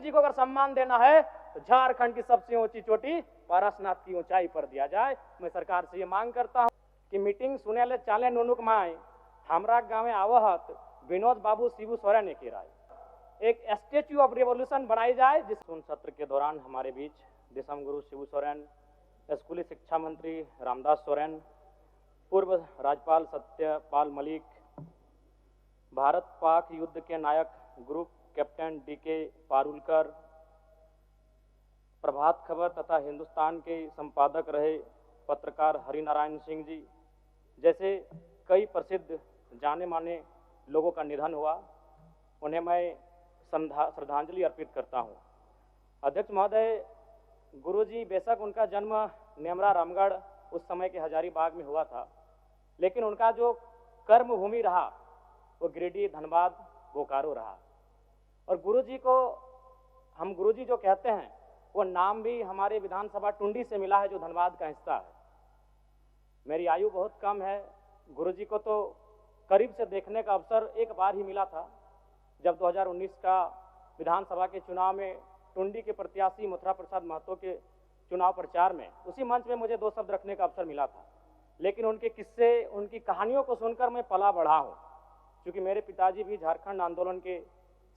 जी को अगर सम्मान देना है तो झारखंड की सबसे ऊंची चोटी पारसनाथ की ऊंचाई पर दिया जाए। मैं सरकार से ये मांग करता हूं कि मीटिंग सुने ले चाले नुनुक माए हमरा गाँव आवहत विनोद बाबू शिबू सोरेन की राय एक स्टेच्यू ऑफ रिवॉल्यूशन बनाई जाए। जिस सत्र के दौरान हमारे बीच दिसम गुरु शिबू सोरेन, स्कूली शिक्षा मंत्री रामदास सोरेन, पूर्व राज्यपाल सत्यपाल मलिक, भारत पाक युद्ध के नायक group captain DK Parulkar, Prabhat Khabar तथा हिंदुस्तान के संपादक रहे पत्रकार हरिनारायण सिंह जी जैसे कई प्रसिद्ध जाने माने लोगों का निधन हुआ, उन्हें मैं श्रद्धांजलि अर्पित करता हूं। अध्यक्ष महोदय, गुरुजी बेशक उनका जन्म नेमरा रामगढ़ उस समय के हजारीबाग में हुआ था, लेकिन उनका जो कर्म भूमि रहा वो गिरिडीह, धनबाद, बोकारो रहा। और गुरुजी को हम गुरुजी जो कहते हैं वो नाम भी हमारे विधानसभा टुंडी से मिला है, जो धनबाद का हिस्सा है। मेरी आयु बहुत कम है, गुरुजी को तो करीब से देखने का अवसर एक बार ही मिला था, जब 2019 का विधानसभा के चुनाव में टुंडी के प्रत्याशी मथुरा प्रसाद महतो के चुनाव प्रचार में उसी मंच में मुझे 2 शब्द रखने का अवसर मिला था। लेकिन उनके किस्से, उनकी कहानियों को सुनकर मैं पला बढ़ा हूँ, क्योंकि मेरे पिताजी भी झारखंड आंदोलन के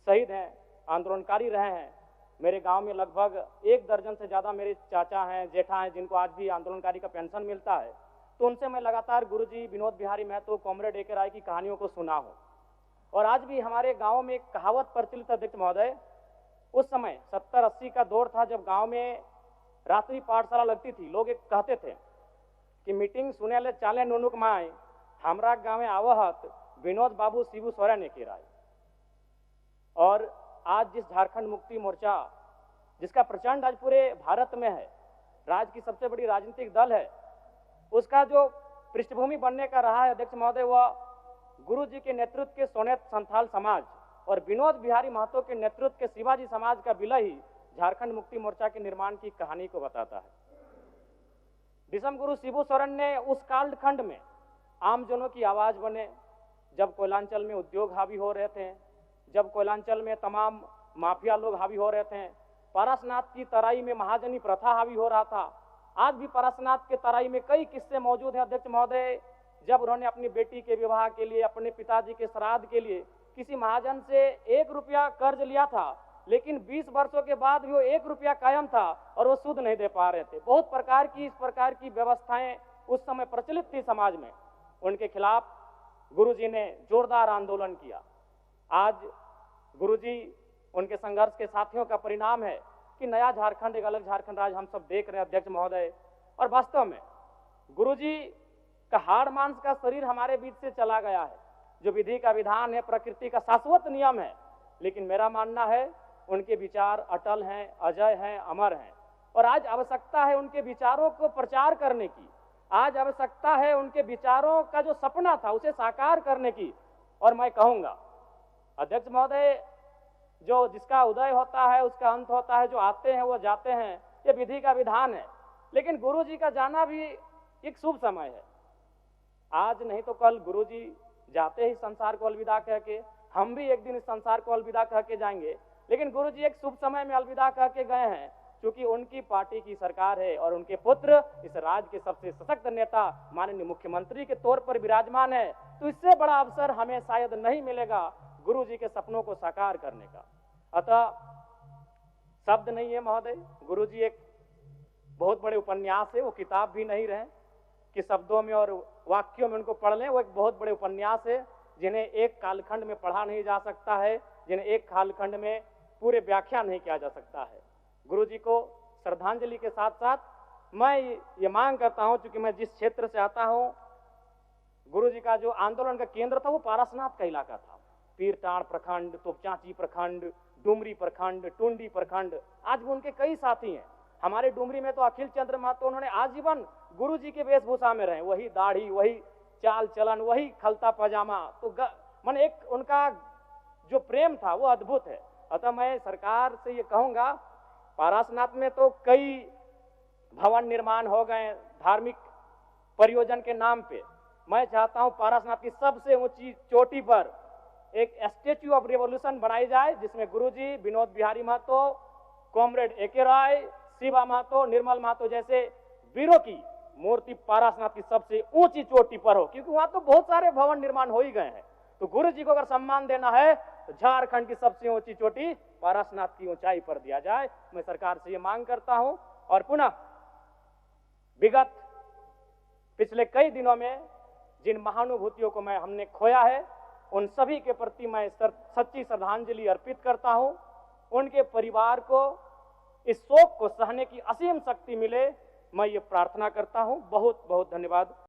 शहीद हैं, आंदोलनकारी रहे हैं। मेरे गांव में लगभग 1 दर्जन से ज़्यादा मेरे चाचा हैं, जेठा हैं, जिनको आज भी आंदोलनकारी का पेंशन मिलता है। तो उनसे मैं लगातार गुरुजी विनोद बिहारी महतो, कॉमरेड ए के राय की कहानियों को सुना हूँ। और आज भी हमारे गांव में एक कहावत प्रचलित है अध्यक्ष महोदय, उस समय 70-80 का दौर था जब गांव में रात्रि पाठशाला लगती थी। लोग एक कहते थे कि मीटिंग सुने ले चाले नुनुक माए हमरा गाँव आवहत विनोद बाबू शिबू सोरेन की राय। और आज जिस झारखंड मुक्ति मोर्चा, जिसका प्रचंड आज पूरे भारत में है, राज्य की सबसे बड़ी राजनीतिक दल है, उसका जो पृष्ठभूमि बनने का रहा है अध्यक्ष महोदय, वह गुरु जी के नेतृत्व के सोनेत संथाल समाज और विनोद बिहारी महतो के नेतृत्व के शिवाजी समाज का विलय ही झारखंड मुक्ति मोर्चा के निर्माण की कहानी को बताता है। दिसम गुरु शिबू सोरेन ने उस कालखंड में आमजनों की आवाज बने, जब कोयलांचल में उद्योग हावी हो रहे थे, जब कोयलांचल में तमाम माफिया लोग हावी हो रहे थे, पारसनाथ की तराई में महाजनी प्रथा हावी हो रहा था। आज भी पारसनाथ के तराई में कई किस्से मौजूद हैं अध्यक्ष महोदय, जब उन्होंने अपनी बेटी के विवाह के लिए, अपने पिताजी के श्राद्ध के लिए किसी महाजन से 1 रुपया कर्ज लिया था, लेकिन 20 वर्षों के बाद भी वो 1 रुपया कायम था और वो सूद नहीं दे पा रहे थे। बहुत प्रकार की इस प्रकार की व्यवस्थाएं उस समय प्रचलित थी समाज में। उनके खिलाफ गुरुजी ने जोरदार आंदोलन किया। आज गुरुजी, उनके संघर्ष के साथियों का परिणाम है कि नया झारखंड, एक अलग झारखंड राज्य हम सब देख रहे हैं अध्यक्ष महोदय। और वास्तव में गुरुजी का हाड़ मांस का शरीर हमारे बीच से चला गया है, जो विधि का विधान है, प्रकृति का शाश्वत नियम है। लेकिन मेरा मानना है उनके विचार अटल हैं, अजय हैं, अमर हैं। और आज आवश्यकता है उनके विचारों को प्रचार करने की, आज आवश्यकता है उनके विचारों का जो सपना था उसे साकार करने की। और मैं कहूँगा अध्यक्ष महोदय, जो जिसका उदय होता है उसका अंत होता है, जो आते हैं वो जाते हैं, ये विधि का विधान है। लेकिन गुरुजी का जाना भी एक शुभ समय है। आज नहीं तो कल गुरुजी जाते ही संसार को अलविदा कह के, हम भी एक दिन इस संसार को अलविदा कह के जाएंगे। लेकिन गुरुजी एक शुभ समय में अलविदा कह के गए हैं, क्योंकि उनकी पार्टी की सरकार है और उनके पुत्र इस राज्य के सबसे सशक्त नेता माननीय मुख्यमंत्री के तौर पर विराजमान है। तो इससे बड़ा अवसर हमें शायद नहीं मिलेगा गुरुजी के सपनों को साकार करने का। अतः शब्द नहीं है महोदय, गुरुजी एक बहुत बड़े उपन्यास है, वो किताब भी नहीं रहे कि शब्दों में और वाक्यों में उनको पढ़ लें। वो एक बहुत बड़े उपन्यास है, जिन्हें एक कालखंड में पढ़ा नहीं जा सकता है, जिन्हें एक कालखंड में पूरे व्याख्या नहीं किया जा सकता है। गुरुजी को श्रद्धांजलि के साथ साथ मैं ये मांग करता हूं, क्योंकि मैं जिस क्षेत्र से आता हूं, गुरुजी का जो आंदोलन का केंद्र था वो पारसनाथ का इलाका था। पीरटांड़ प्रखंड, तोपचांची प्रखंड, डुमरी प्रखंड, टुंडी प्रखंड, आज भी उनके कई साथी हैं। हमारे डुमरी में तो अखिल चंद्र महतो, उन्होंने आजीवन गुरुजी के वेशभूषा में रहे, वही दाढ़ी, वही चाल चलन, वही खलता पजामा। तो मन एक उनका जो प्रेम था वो अद्भुत है। अतः मैं सरकार से ये कहूंगा, पारसनाथ में तो कई भवन निर्माण हो गए धार्मिक परियोजन के नाम पे। मैं चाहता हूं पारसनाथ की सबसे ऊंची चोटी पर एक स्टेच्यू ऑफ रिवॉल्यूशन बनाई जाए, जिसमें गुरुजी, विनोद बिहारी महतो, कॉमरेड ए.के. राय, शिवा महतो, निर्मल महतो जैसे वीरों की मूर्ति पारसनाथ की सबसे ऊंची चोटी पर हो, क्योंकि वहां तो बहुत सारे भवन निर्माण हो ही गए हैं। तो गुरु जी को अगर सम्मान देना है तो झारखंड की सबसे ऊंची चोटी पारसनाथ की ऊंचाई पर दिया जाए। मैं सरकार से ये मांग करता हूं। और पुनः विगत पिछले कई दिनों में जिन महानुभूतियों को हमने खोया है, उन सभी के प्रति मैं सच्ची श्रद्धांजलि अर्पित करता हूं। उनके परिवार को इस शोक को सहने की असीम शक्ति मिले, मैं ये प्रार्थना करता हूं। बहुत बहुत धन्यवाद।